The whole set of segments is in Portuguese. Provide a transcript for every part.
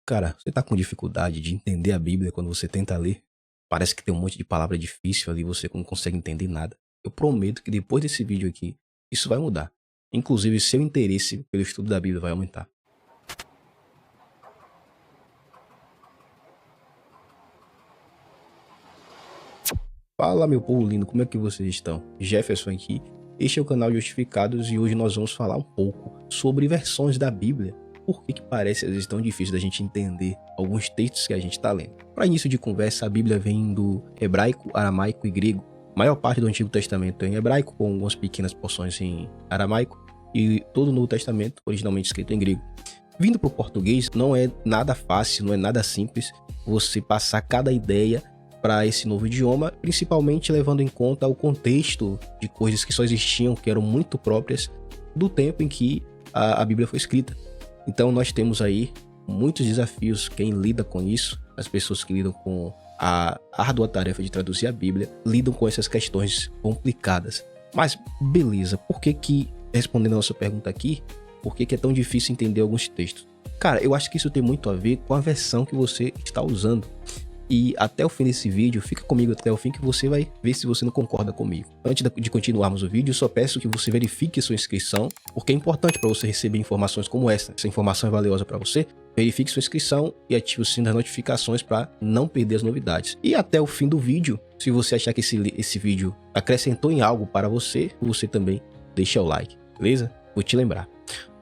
Cara, você tá com dificuldade de entender a Bíblia quando você tenta ler? Parece que tem um monte de palavra difícil ali, você não consegue entender nada. Eu prometo que depois desse vídeo aqui, isso vai mudar. Inclusive, seu interesse pelo estudo da Bíblia vai aumentar. Fala, meu povo lindo, como é que vocês estão? Jefferson aqui. Este é o canal Justificados e hoje nós vamos falar um pouco sobre versões da Bíblia. Por que parece às vezes tão difícil da gente entender alguns textos que a gente está lendo? Para início de conversa, a Bíblia vem do hebraico, aramaico e grego. A maior parte do Antigo Testamento é em hebraico, com algumas pequenas porções em aramaico, e todo o Novo Testamento originalmente escrito em grego. Vindo para o português, não é nada fácil, não é nada simples você passar cada ideia para esse novo idioma, principalmente levando em conta o contexto de coisas que só existiam, que eram muito próprias do tempo em que a Bíblia foi escrita. Então nós temos aí muitos desafios, quem lida com isso, as pessoas que lidam com a árdua tarefa de traduzir a Bíblia, lidam com essas questões complicadas. Mas beleza, por que respondendo a nossa pergunta aqui, por que é tão difícil entender alguns textos? Cara, eu acho que isso tem muito a ver com a versão que você está usando. E até o fim desse vídeo, fica comigo até o fim que você vai ver se você não concorda comigo. Antes de continuarmos o vídeo, eu só peço que você verifique sua inscrição, porque é importante para você receber informações como essa. Essa informação é valiosa para você. Verifique sua inscrição e ative o sino das notificações para não perder as novidades. E até o fim do vídeo, se você achar que esse vídeo acrescentou em algo para você, você também deixa o like, beleza? Vou te lembrar.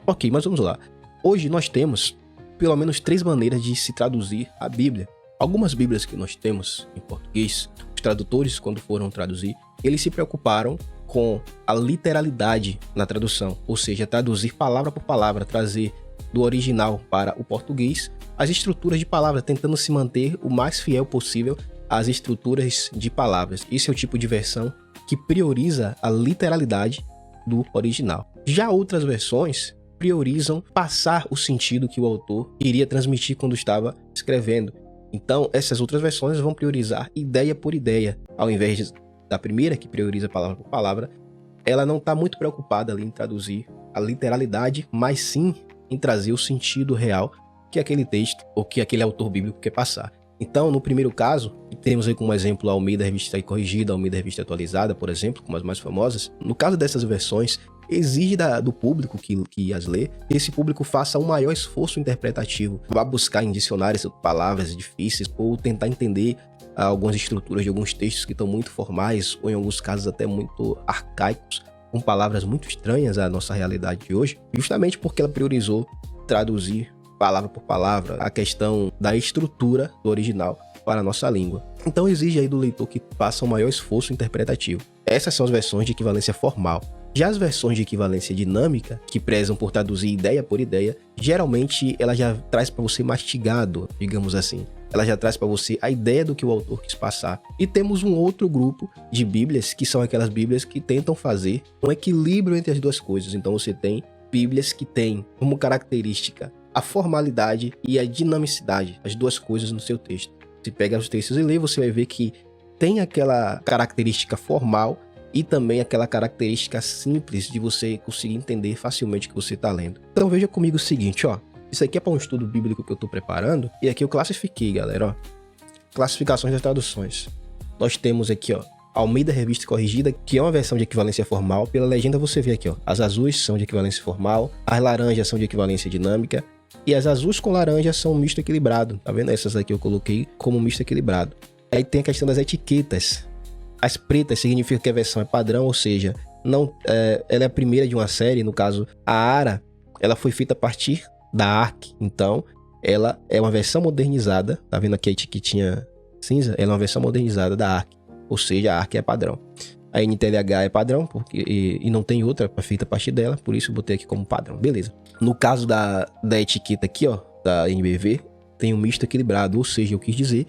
Ok, mas vamos lá. Hoje nós temos pelo menos 3 maneiras de se traduzir a Bíblia. Algumas Bíblias que nós temos em português, os tradutores, quando foram traduzir, eles se preocuparam com a literalidade na tradução, ou seja, traduzir palavra por palavra, trazer do original para o português as estruturas de palavras, tentando se manter o mais fiel possível às estruturas de palavras. Esse é o tipo de versão que prioriza a literalidade do original. Já outras versões priorizam passar o sentido que o autor queria transmitir quando estava escrevendo. Então, essas outras versões vão priorizar ideia por ideia, ao invés da primeira, que prioriza palavra por palavra. Ela não está muito preocupada ali em traduzir a literalidade, mas sim em trazer o sentido real que aquele texto ou que aquele autor bíblico quer passar. Então, no primeiro caso, temos aí como exemplo a Almeida Revista Corrigida, a Almeida Revista Atualizada, por exemplo, como as mais famosas. No caso dessas versões, exige do público que as lê, que esse público faça um maior esforço interpretativo, vá buscar em dicionários palavras difíceis ou tentar entender algumas estruturas de alguns textos que estão muito formais ou em alguns casos até muito arcaicos, com palavras muito estranhas à nossa realidade de hoje, justamente porque ela priorizou traduzir palavra por palavra a questão da estrutura do original para a nossa língua. Então exige aí do leitor que faça um maior esforço interpretativo. Essas são as versões de equivalência formal. Já as versões de equivalência dinâmica, que prezam por traduzir ideia por ideia, geralmente ela já traz para você mastigado, digamos assim. Ela já traz para você a ideia do que o autor quis passar. E temos um outro grupo de bíblias, que são aquelas bíblias que tentam fazer um equilíbrio entre as duas coisas. Então você tem bíblias que têm como característica a formalidade e a dinamicidade, as duas coisas no seu texto. Se pega os textos e lê, você vai ver que tem aquela característica formal e também aquela característica simples de você conseguir entender facilmente o que você está lendo. Então veja comigo o seguinte, ó. Isso aqui é para um estudo bíblico que eu estou preparando. E aqui eu classifiquei, galera, ó. Classificações das traduções. Nós temos aqui, ó, Almeida Revista Corrigida, que é uma versão de equivalência formal. Pela legenda você vê aqui, ó. As azuis são de equivalência formal, as laranjas são de equivalência dinâmica e as azuis com laranja são misto equilibrado. Tá vendo? Essas aqui eu coloquei como misto equilibrado. Aí tem a questão das etiquetas. As pretas significa que a versão é padrão, ou seja, ela é a primeira de uma série. No caso, a Ara, ela foi feita a partir da ARC, então ela é uma versão modernizada. Tá vendo aqui a etiquetinha cinza? Ela é uma versão modernizada da ARC, ou seja, a ARC é padrão. A NTLH é padrão e não tem outra feita a partir dela, por isso eu botei aqui como padrão, beleza. No caso da etiqueta aqui, ó, da NBV, tem um misto equilibrado, ou seja, eu quis dizer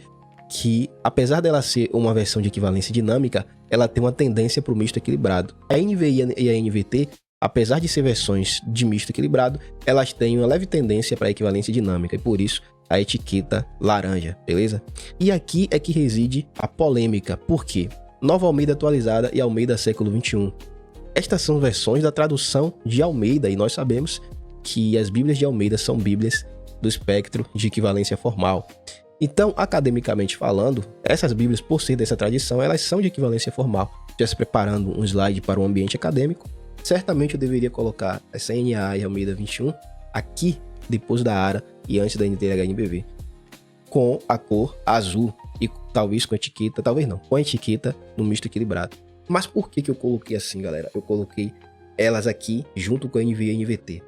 que, apesar dela ser uma versão de equivalência dinâmica, ela tem uma tendência para o misto equilibrado. A NVI e a NVT, apesar de ser versões de misto equilibrado, elas têm uma leve tendência para a equivalência dinâmica, e por isso a etiqueta laranja, beleza? E aqui é que reside a polêmica. Por quê? Nova Almeida Atualizada e Almeida Século XXI. Estas são versões da tradução de Almeida, e nós sabemos que as Bíblias de Almeida são Bíblias do espectro de equivalência formal. Então, academicamente falando, essas bíblias, por ser dessa tradição, elas são de equivalência formal. Já se preparando um slide para um ambiente acadêmico, certamente eu deveria colocar essa NA e Almeida 21 aqui, depois da ARA e antes da NTLH-NBV, com a cor azul e talvez com etiqueta, talvez não, com a etiqueta no misto equilibrado. Mas por que eu coloquei assim, galera? Eu coloquei elas aqui junto com a NVI e a NVT.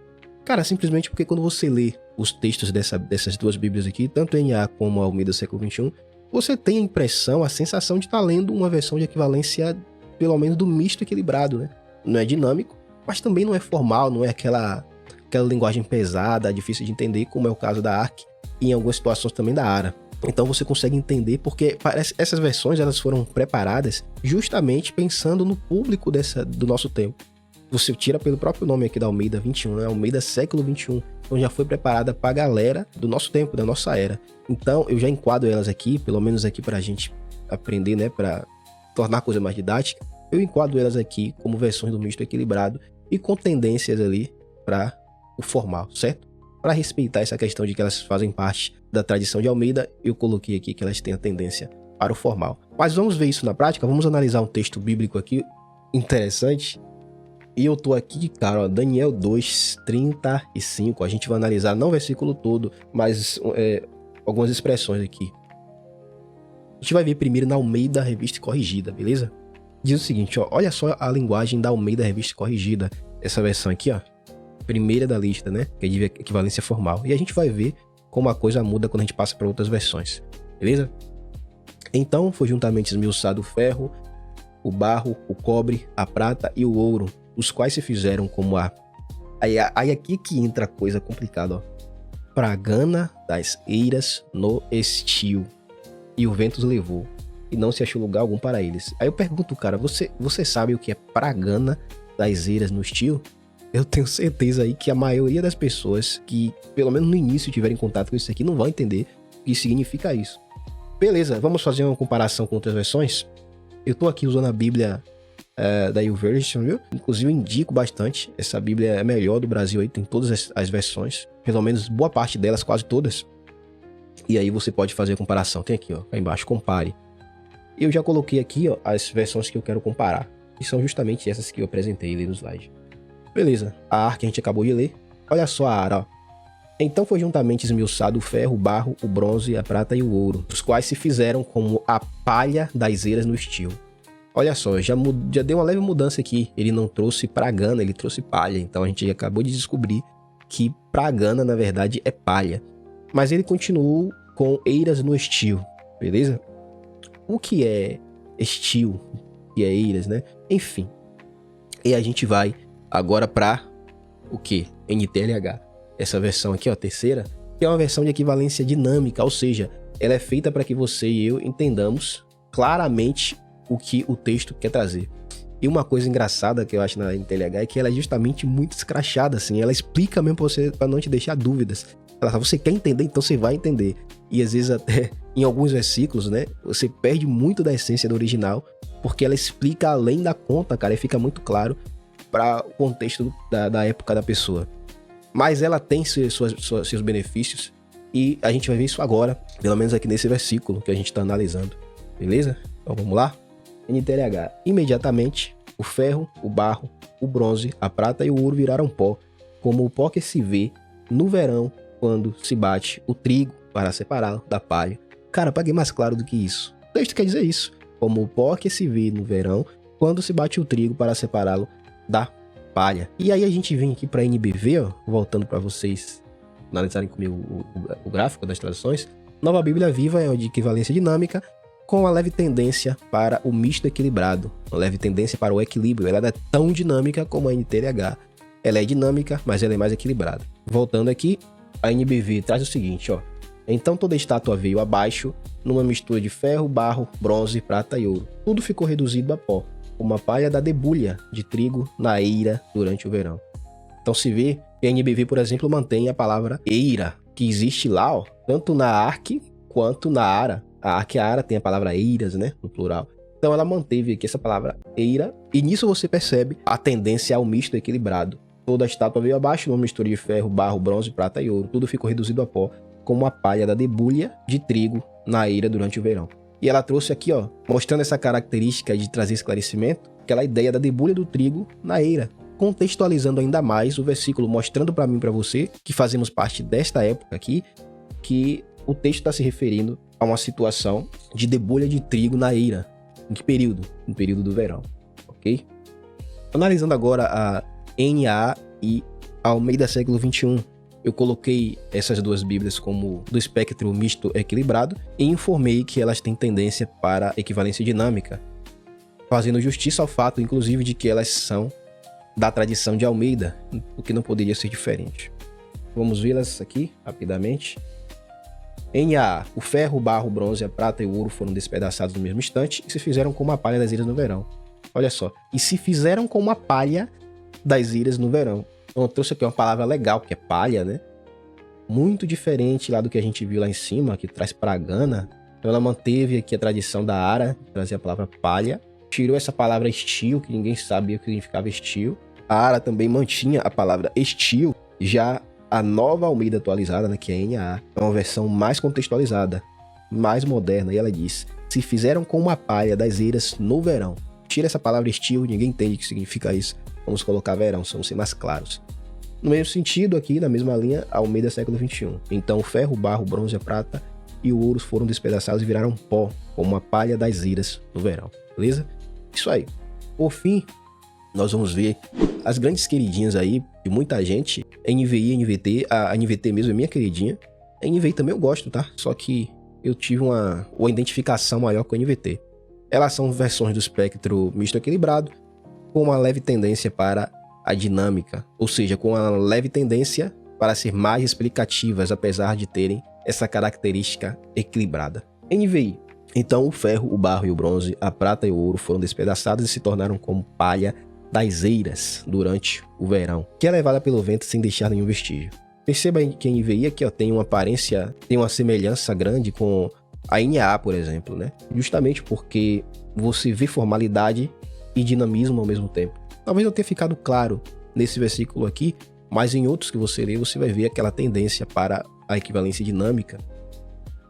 Cara, simplesmente porque quando você lê os textos dessas duas bíblias aqui, tanto a NA como a Almeida século XXI, você tem a impressão, a sensação de estar lendo uma versão de equivalência, pelo menos do misto equilibrado, né? Não é dinâmico, mas também não é formal, não é aquela linguagem pesada, difícil de entender, como é o caso da ARC e em algumas situações também da ARA. Então você consegue entender porque essas versões elas foram preparadas justamente pensando no público do nosso tempo. Você tira pelo próprio nome aqui da Almeida 21, né? Almeida século 21, então já foi preparada para a galera do nosso tempo, da nossa era. Então eu já enquadro elas aqui, pelo menos aqui para a gente aprender, né? Para tornar a coisa mais didática, eu enquadro elas aqui como versões do misto equilibrado e com tendências ali para o formal, certo? Para respeitar essa questão de que elas fazem parte da tradição de Almeida, eu coloquei aqui que elas têm a tendência para o formal. Mas vamos ver isso na prática, vamos analisar um texto bíblico aqui interessante. E eu tô aqui, cara, ó, Daniel 2:35, a gente vai analisar não o versículo todo, mas algumas expressões aqui. A gente vai ver primeiro na Almeida Revista Corrigida, beleza? Diz o seguinte, ó, olha só a linguagem da Almeida Revista Corrigida, essa versão aqui, ó, primeira da lista, né, que é de equivalência formal. E a gente vai ver como a coisa muda quando a gente passa para outras versões, beleza? Então, foi juntamente esmiuçado o ferro, o barro, o cobre, a prata e o ouro, os quais se fizeram como a... Aí aqui que entra a coisa complicada, ó. Pragana das eiras no estio, e o vento os levou, e não se achou lugar algum para eles. Aí eu pergunto, cara, você sabe o que é pragana das eiras no estio? Eu tenho certeza aí que a maioria das pessoas que, pelo menos no início, tiverem contato com isso aqui, não vão entender o que significa isso. Beleza, vamos fazer uma comparação com outras versões? Eu tô aqui usando a Bíblia da YouVersion, viu? Inclusive eu indico bastante. Essa Bíblia é a melhor do Brasil aí, tem todas as versões. Pelo menos boa parte delas, quase todas. E aí você pode fazer a comparação. Tem aqui, ó, aí embaixo, compare. Eu já coloquei aqui, ó, as versões que eu quero comparar. E são justamente essas que eu apresentei ali no slide. Beleza, a ARC a gente acabou de ler. Olha só a ARA, ó. Então foi juntamente esmiuçado o ferro, o barro, o bronze, a prata e o ouro, os quais se fizeram como a palha das eiras no estio. Olha só, já deu uma leve mudança aqui. Ele não trouxe pragana, ele trouxe palha. Então a gente acabou de descobrir que pragana, na verdade, é palha. Mas ele continuou com eiras no estio, beleza? O que é estio? O que é eiras, né? Enfim. E a gente vai agora para o que? NTLH. Essa versão aqui, ó, terceira, que é uma versão de equivalência dinâmica, ou seja, ela é feita para que você e eu entendamos claramente o que o texto quer trazer. E uma coisa engraçada que eu acho na NTLH é que ela é justamente muito escrachada, assim. Ela explica mesmo pra você, pra não te deixar dúvidas. Ela fala, você quer entender, então você vai entender. E às vezes até em alguns versículos, né, você perde muito da essência do original, porque ela explica além da conta, cara, e fica muito claro para o contexto da época da pessoa. Mas ela tem seus benefícios, e a gente vai ver isso agora, pelo menos aqui nesse versículo que a gente está analisando. Beleza? Então vamos lá? NTLH. Imediatamente, o ferro, o barro, o bronze, a prata e o ouro viraram pó, como o pó que se vê no verão quando se bate o trigo para separá-lo da palha. Cara, paguei mais claro do que isso. O texto quer dizer isso. Como o pó que se vê no verão quando se bate o trigo para separá-lo da palha. E aí a gente vem aqui para NBV, ó, voltando para vocês analisarem comigo o gráfico das traduções. Nova Bíblia Viva é de equivalência dinâmica, com uma leve tendência para o misto equilibrado, uma leve tendência para o equilíbrio. Ela não é tão dinâmica como a NTLH. Ela é dinâmica, mas ela é mais equilibrada. Voltando aqui, a NBV traz o seguinte, ó. Então toda estátua veio abaixo, numa mistura de ferro, barro, bronze, prata e ouro. Tudo ficou reduzido a pó, uma palha da debulha de trigo na eira durante o verão. Então se vê que a NBV, por exemplo, mantém a palavra eira, que existe lá, ó, tanto na ARC quanto na ARA. A ARC e a ARA tem a palavra eiras, né, no plural. Então ela manteve aqui essa palavra eira, e nisso você percebe a tendência ao misto equilibrado. Toda a estátua veio abaixo, numa mistura de ferro, barro, bronze, prata e ouro. Tudo ficou reduzido a pó, como a palha da debulha de trigo na eira durante o verão. E ela trouxe aqui, ó, mostrando essa característica de trazer esclarecimento, aquela ideia da debulha do trigo na eira, contextualizando ainda mais o versículo, mostrando para mim e para você, que fazemos parte desta época aqui, que o texto está se referindo a uma situação de debulha de trigo na eira. Em que período? No período do verão, ok? Analisando agora a NAA e a Almeida século XXI, eu coloquei essas duas bíblias como do espectro misto equilibrado e informei que elas têm tendência para equivalência dinâmica, fazendo justiça ao fato, inclusive, de que elas são da tradição de Almeida, o que não poderia ser diferente. Vamos vê-las aqui rapidamente. NAA, o ferro, o barro, o bronze, a prata e o ouro foram despedaçados no mesmo instante e se fizeram como a palha das ilhas no verão. Olha só, e se fizeram como a palha das ilhas no verão. Então eu trouxe aqui uma palavra legal, que é palha, né? Muito diferente lá do que a gente viu lá em cima, que traz pragana. Então ela manteve aqui a tradição da Ara, trazer a palavra palha. Tirou essa palavra estio, que ninguém sabia o que significava estio. A Ara também mantinha a palavra estio. Já a nova Almeida atualizada, né, que é a NAA, é uma versão mais contextualizada, mais moderna. E ela diz, se fizeram com uma palha das eiras no verão. Tira essa palavra estio, ninguém entende o que significa isso. Vamos colocar verão, vamos ser mais claros. No mesmo sentido, aqui, na mesma linha, Almeida século XXI. Então, o ferro, o barro, o bronze, a prata e o ouro foram despedaçados e viraram pó, como a palha das iras no verão. Beleza? Isso aí. Por fim, nós vamos ver as grandes queridinhas aí de muita gente. NVI, NVT. A NVT mesmo é minha queridinha. A NVI também eu gosto, tá? Só que eu tive uma identificação maior com a NVT. Elas são versões do espectro misto equilibrado, com uma leve tendência para a dinâmica, ou seja, com uma leve tendência para ser mais explicativas, apesar de terem essa característica equilibrada. NVI. Então, o ferro, o barro e o bronze, a prata e o ouro foram despedaçados e se tornaram como palha das eiras durante o verão, que é levada pelo vento sem deixar nenhum vestígio. Perceba que a NVI aqui, ó, tem uma aparência, tem uma semelhança grande com a NAA, por exemplo, né? Justamente porque você vê formalidade e dinamismo ao mesmo tempo. Talvez não tenha ficado claro nesse versículo aqui, mas em outros que você lê, você vai ver aquela tendência para a equivalência dinâmica,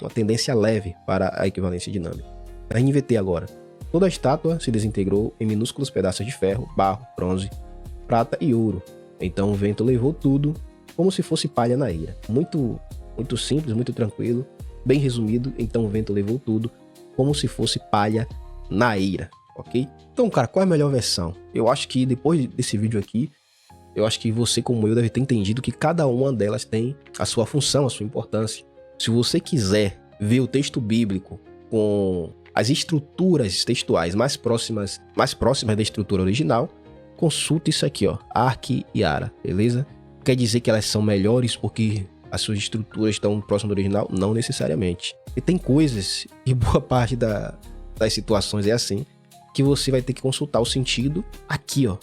uma tendência leve para a equivalência dinâmica. A NVT agora. Toda a estátua se desintegrou em minúsculos pedaços de ferro, barro, bronze, prata e ouro. Então o vento levou tudo como se fosse palha na eira. Muito simples, muito tranquilo, bem resumido. Então o vento levou tudo como se fosse palha na eira. Ok? Então, cara, qual é a melhor versão? Eu acho que depois desse vídeo aqui, eu acho que você, como eu, deve ter entendido que cada uma delas tem a sua função, a sua importância. Se você quiser ver o texto bíblico com as estruturas textuais mais próximas da estrutura original, consulta isso aqui, ó, Arque e Ara, beleza? Quer dizer que elas são melhores porque as suas estruturas estão próximas do original? Não necessariamente. E tem coisas, e boa parte das situações é assim, que você vai ter que consultar o sentido aqui, ó,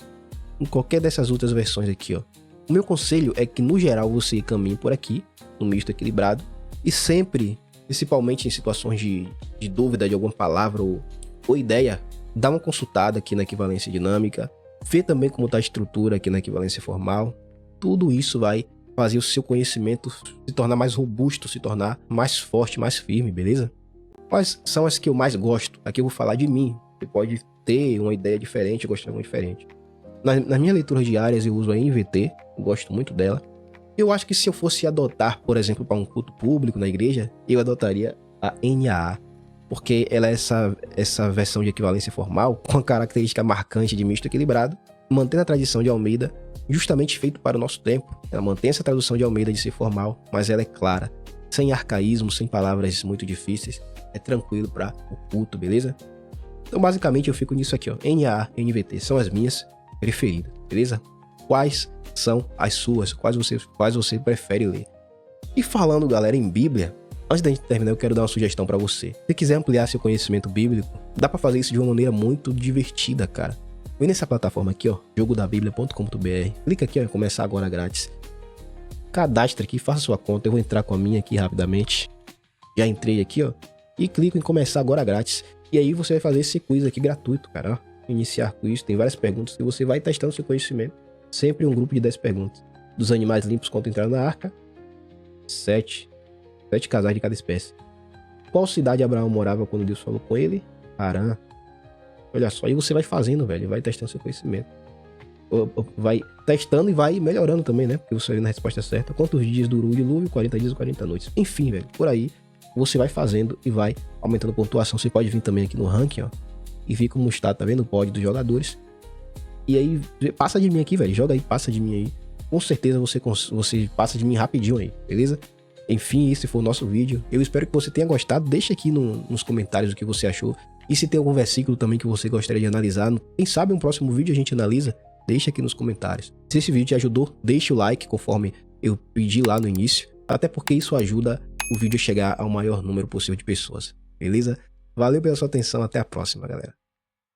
em qualquer dessas outras versões aqui, ó. O meu conselho é que, no geral, você caminhe por aqui, no misto equilibrado, e sempre, principalmente em situações de dúvida de alguma palavra ou ideia, dá uma consultada aqui na equivalência dinâmica, vê também como está a estrutura aqui na equivalência formal. Tudo isso vai fazer o seu conhecimento se tornar mais robusto, se tornar mais forte, mais firme, beleza? Quais são as que eu mais gosto? Aqui eu vou falar de mim. Você pode ter uma ideia diferente, gostar de uma diferente. Nas minhas leituras diárias eu uso a NVT, eu gosto muito dela. Eu acho que se eu fosse adotar, por exemplo, para um culto público na igreja, eu adotaria a NAA, porque ela é essa versão de equivalência formal com a característica marcante de misto equilibrado, mantendo a tradição de Almeida, justamente feito para o nosso tempo. Ela mantém essa tradução de Almeida de ser formal, mas ela é clara, sem arcaísmo, sem palavras muito difíceis, é tranquilo para o culto, beleza? Então, basicamente, eu fico nisso aqui, ó. NAA, NVT são as minhas preferidas, beleza? Quais são as suas? Quais você prefere ler? E falando, galera, em Bíblia, antes da gente terminar, eu quero dar uma sugestão pra você. Se você quiser ampliar seu conhecimento bíblico, dá pra fazer isso de uma maneira muito divertida, cara. Vem nessa plataforma aqui, ó, jogodabiblia.com.br. Clica aqui, ó, começar agora grátis. Cadastre aqui, faça sua conta. Eu vou entrar com a minha aqui rapidamente. Já entrei aqui, ó, e clico em começar agora grátis. E aí você vai fazer esse quiz aqui gratuito, cara, ó. Iniciar quiz, tem várias perguntas e você vai testando seu conhecimento Sempre um grupo de 10 perguntas. Dos animais limpos quando entraram na arca, 7 casais de cada espécie. Qual cidade Abraão morava quando Deus falou com ele? Harã. Olha só, e você vai fazendo, velho, vai testando seu conhecimento. Vai testando e vai melhorando também, né? Porque você vai na resposta certa. Quantos dias durou o dilúvio? 40 dias ou 40 noites. Enfim, velho, por aí você vai fazendo e vai aumentando a pontuação. Você pode vir também aqui no ranking, ó, e ver como está, tá vendo? O pódio dos jogadores. E aí, passa de mim aqui, velho. Joga aí, passa de mim aí. Com certeza você passa de mim rapidinho aí, beleza? Enfim, esse foi o nosso vídeo. Eu espero que você tenha gostado. Deixa aqui nos comentários o que você achou. E se tem algum versículo também que você gostaria de analisar, quem sabe um próximo vídeo a gente analisa. Deixa aqui nos comentários. Se esse vídeo te ajudou, deixa o like conforme eu pedi lá no início. Até porque isso ajuda o vídeo a chegar ao maior número possível de pessoas. Beleza? Valeu pela sua atenção. Até a próxima, galera.